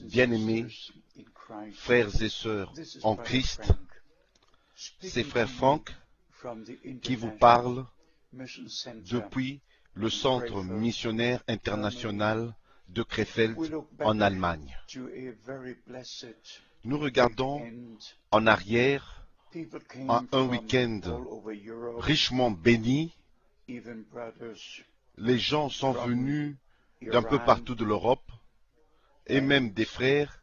Bien-aimés frères et sœurs en Christ, c'est frère Frank qui vous parle depuis le Centre missionnaire international de Krefeld en Allemagne. Nous regardons en arrière à un week-end richement béni. Les gens sont venus d'un peu partout de l'Europe et même des frères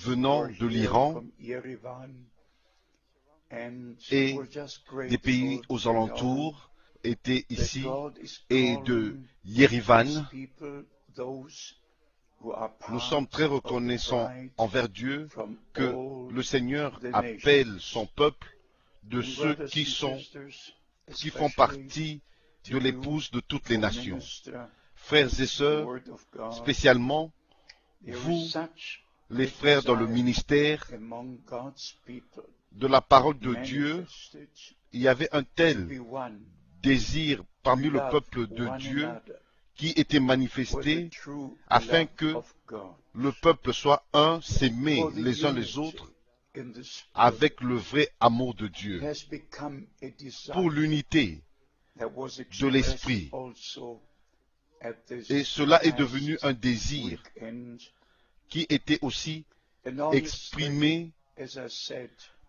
venant de l'Iran et des pays aux alentours étaient ici et de Yerevan. Nous sommes très reconnaissants envers Dieu que le Seigneur appelle son peuple de ceux qui font partie de l'épouse de toutes les nations. Frères et sœurs, spécialement vous, les frères dans le ministère de la parole de Dieu, il y avait un tel désir parmi le peuple de Dieu qui était manifesté afin que le peuple soit un, s'aimer les uns les autres avec le vrai amour de Dieu, pour l'unité de l'esprit. Et cela est devenu un désir qui était aussi exprimé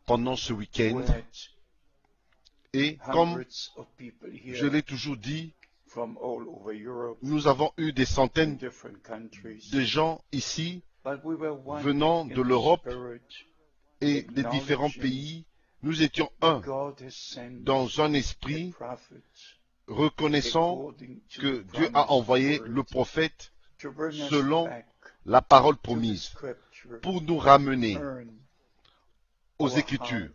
pendant ce week-end. Et comme je l'ai toujours dit, nous avons eu des centaines de gens ici venant de l'Europe et des différents pays. Nous étions un dans un esprit, reconnaissant que Dieu a envoyé le prophète selon la parole promise pour nous ramener aux Écritures,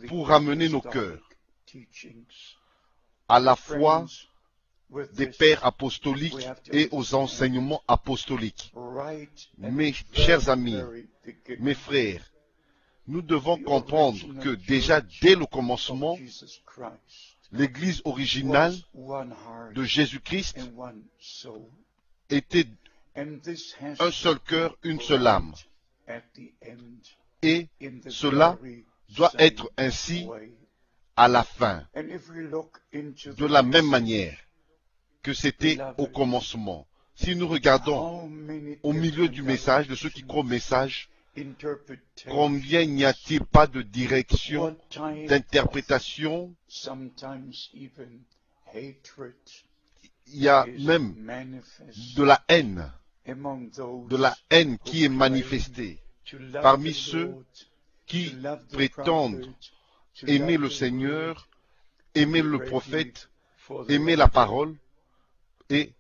pour ramener nos cœurs à la foi des pères apostoliques et aux enseignements apostoliques. Mes chers amis, mes frères, nous devons comprendre que déjà dès le commencement, l'Église originale de Jésus-Christ était un seul cœur, une seule âme. Et cela doit être ainsi à la fin, de la même manière que c'était au commencement. Si nous regardons au milieu du message, de ceux qui croient au message, combien n'y a-t-il pas de direction, d'interprétation? Il y a même de la haine qui est manifestée parmi ceux qui prétendent aimer le Seigneur, aimer le prophète, aimer la parole et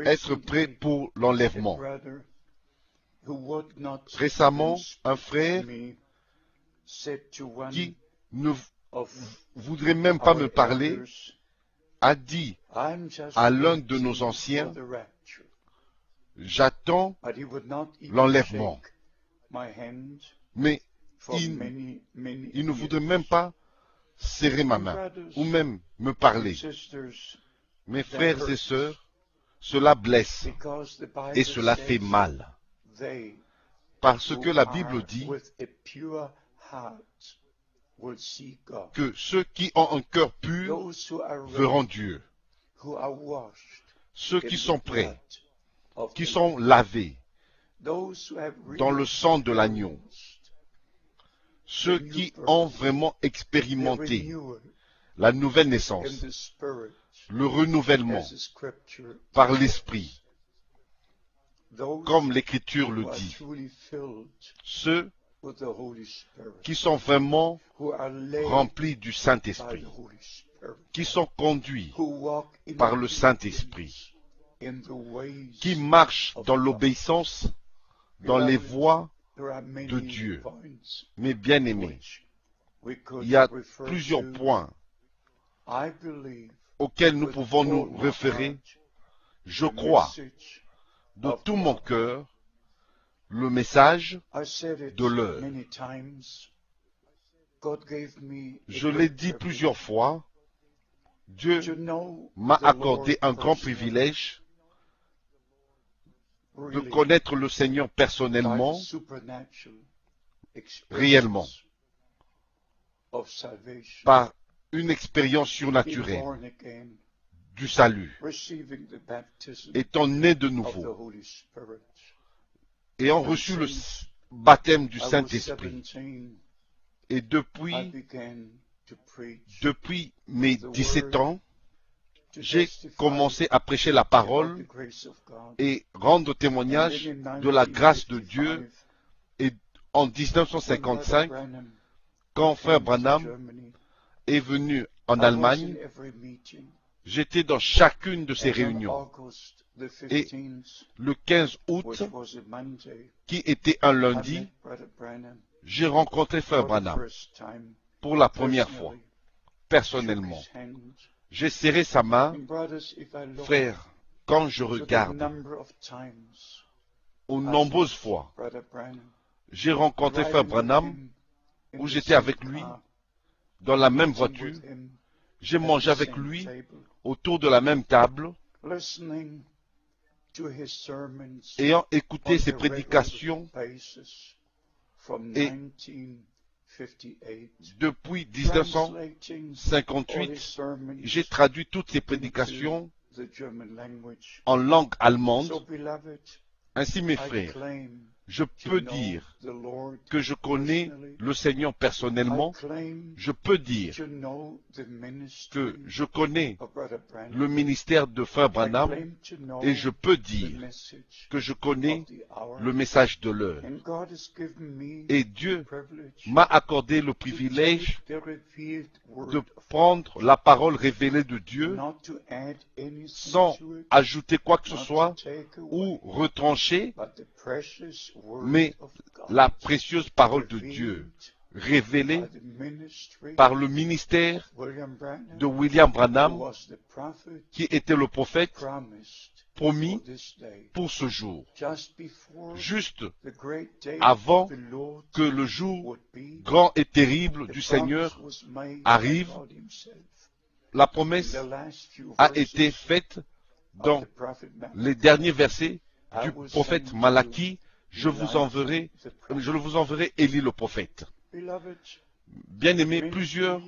être prêt pour l'enlèvement. Récemment, un frère qui ne voudrait même pas me parler a dit à l'un de nos anciens, j'attends l'enlèvement. Mais il ne voudrait même pas serrer ma main ou même me parler. Mes frères et sœurs, cela blesse et cela fait mal. Parce que la Bible dit que ceux qui ont un cœur pur verront Dieu. Ceux qui sont prêts, qui sont lavés dans le sang de l'agneau, ceux qui ont vraiment expérimenté la nouvelle naissance, le renouvellement par l'Esprit, comme l'Écriture le dit, ceux qui sont vraiment remplis du Saint-Esprit, qui sont conduits par le Saint-Esprit, qui marchent dans l'obéissance, dans les voies de Dieu. Mais bien aimés, il y a plusieurs points auxquels nous pouvons nous référer. Je crois de tout mon cœur le message de l'heure. Je l'ai dit plusieurs fois, Dieu m'a accordé un grand privilège de connaître le Seigneur personnellement, réellement, par une expérience surnaturelle du salut, étant né de nouveau, ayant reçu le baptême du Saint-Esprit. Et depuis mes 17 ans, j'ai commencé à prêcher la parole et rendre témoignage de la grâce de Dieu. Et en 1955, quand Frère Branham est venu en Allemagne, j'étais dans chacune de ces réunions. Et le 15 août, qui était un lundi, j'ai rencontré Frère Branham pour la première fois, personnellement. J'ai serré sa main. Frère, quand je regarde aux nombreuses fois, j'ai rencontré Frère Branham, où j'étais avec lui, dans la même voiture, j'ai mangé avec lui, autour de la même table, ayant écouté ses prédications, et depuis 1958, j'ai traduit toutes ces prédications en langue allemande. Ainsi, mes frères, je peux dire que je connais le Seigneur personnellement. Je peux dire que je connais le ministère de Frère Branham et je peux dire que je connais le message de l'heure. Et Dieu m'a accordé le privilège de prendre la parole révélée de Dieu sans ajouter quoi que ce soit ou retrancher, mais la précieuse parole de Dieu révélée par le ministère de William Branham, qui était le prophète promis pour ce jour, juste avant que le jour grand et terrible du Seigneur arrive. La promesse a été faite dans les derniers versets du prophète Malachie. Je vous enverrai Élie le prophète. Bien-aimés, plusieurs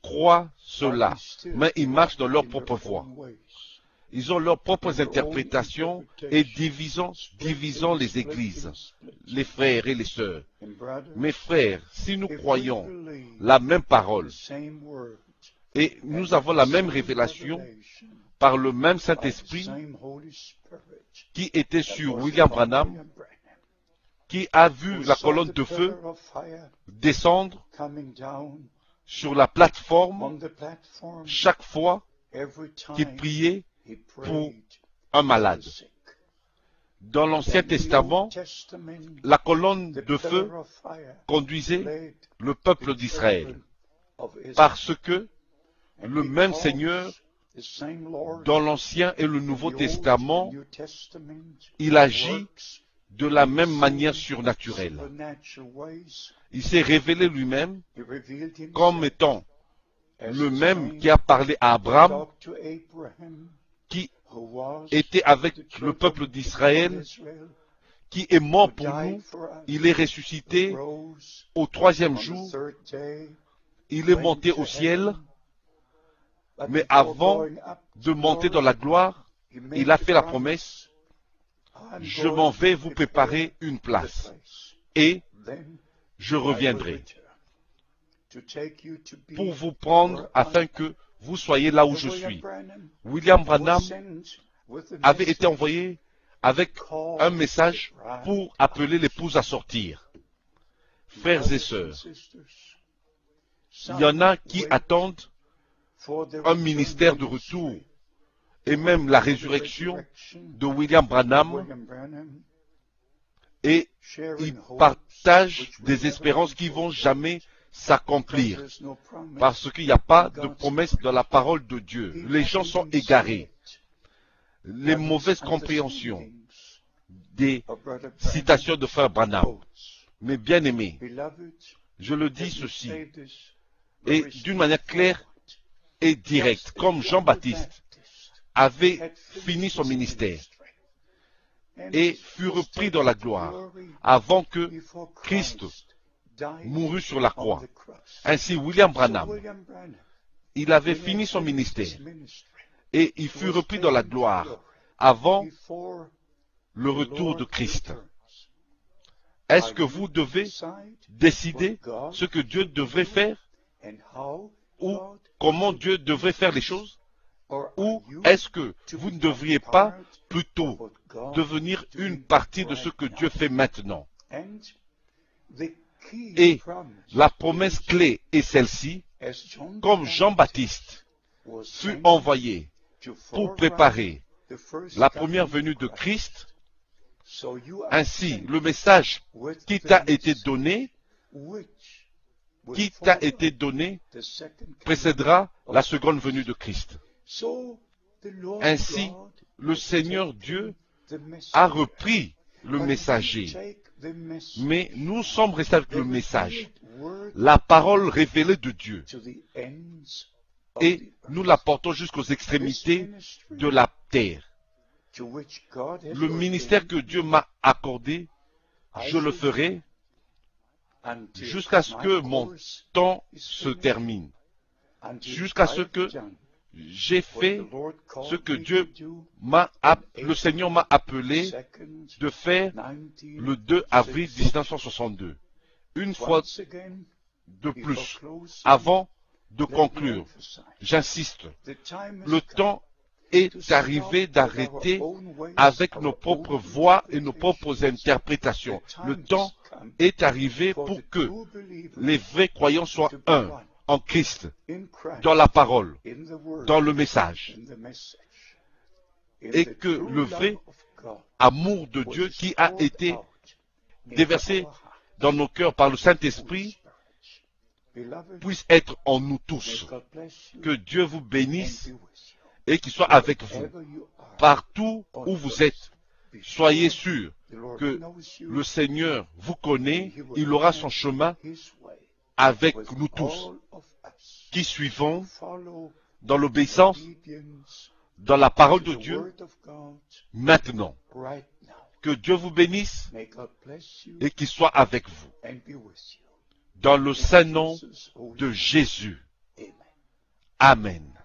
croient cela, mais ils marchent dans leur propre voie. Ils ont leurs propres interprétations et divisant les églises, les frères et les sœurs. Mes frères, si nous croyons la même parole et nous avons la même révélation par le même Saint-Esprit qui était sur William Branham, qui a vu la colonne de feu descendre sur la plateforme chaque fois qu'il priait pour un malade. Dans l'Ancien Testament, la colonne de feu conduisait le peuple d'Israël, parce que le même Seigneur, dans l'Ancien et le Nouveau Testament, il agit de la même manière surnaturelle. Il s'est révélé lui-même comme étant le même qui a parlé à Abraham, qui était avec le peuple d'Israël, qui est mort pour nous. Il est ressuscité au 3e jour. Il est monté au ciel. Mais avant de monter dans la gloire, il a fait la promesse: je m'en vais vous préparer une place et je reviendrai pour vous prendre afin que vous soyez là où je suis. William Branham avait été envoyé avec un message pour appeler l'épouse à sortir. Frères et sœurs, il y en a qui attendent un ministère de retour et même la résurrection de William Branham, et ils partagent des espérances qui vont jamais s'accomplir parce qu'il n'y a pas de promesse dans la parole de Dieu. Les gens sont égarés. Les mauvaises compréhensions des citations de Frère Branham. Mais bien aimés, je le dis ceci, et d'une manière claire et directe, comme Jean-Baptiste avait fini son ministère et fut repris dans la gloire avant que Christ mourut sur la croix. Ainsi, William Branham, il avait fini son ministère et il fut repris dans la gloire avant le retour de Christ. Est-ce que vous devez décider ce que Dieu devrait faire ou comment Dieu devrait faire les choses? Ou est-ce que vous ne devriez pas plutôt devenir une partie de ce que Dieu fait maintenant? Et la promesse clé est celle-ci, comme Jean-Baptiste fut envoyé pour préparer la première venue de Christ, ainsi le message qui t'a été donné précédera la seconde venue de Christ. Ainsi, le Seigneur Dieu a repris le messager, mais nous sommes restés avec le message, la parole révélée de Dieu, et nous la portons jusqu'aux extrémités de la terre. Le ministère que Dieu m'a accordé, je le ferai jusqu'à ce que mon temps se termine, jusqu'à ce que j'ai fait ce que le Seigneur m'a appelé de faire le 2 avril 1962. Une fois de plus, avant de conclure, j'insiste, le temps est arrivé d'arrêter avec nos propres voix et nos propres interprétations. Le temps est arrivé pour que les vrais croyants soient un en Christ, dans la parole, dans le message, et que le vrai amour de Dieu qui a été déversé dans nos cœurs par le Saint-Esprit puisse être en nous tous. Que Dieu vous bénisse et qu'il soit avec vous. Partout où vous êtes, soyez sûrs que le Seigneur vous connaît, il aura son chemin avec nous tous, qui suivons dans l'obéissance, dans la parole de Dieu, maintenant. Que Dieu vous bénisse et qu'il soit avec vous. Dans le saint nom de Jésus. Amen.